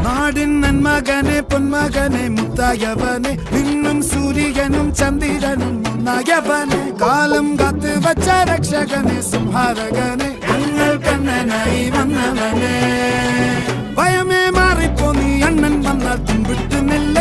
നാടിൻ നന്മകനെ പൊന്മകനെ മുത്തായവനെ നിന്നും സൂര്യനും ചന്ദ്രനും ഒന്നായവനെ കാലം കാത്ത് വച്ച രക്ഷകനെ സംഹാരകനെ ഞങ്ങൾ കണ്ണനായി വന്നവനെ ഭയമേ മാറിപ്പോ നീ അണ്ണൻ വന്നാൽ തുമ്പിട്ടുന്നില്ല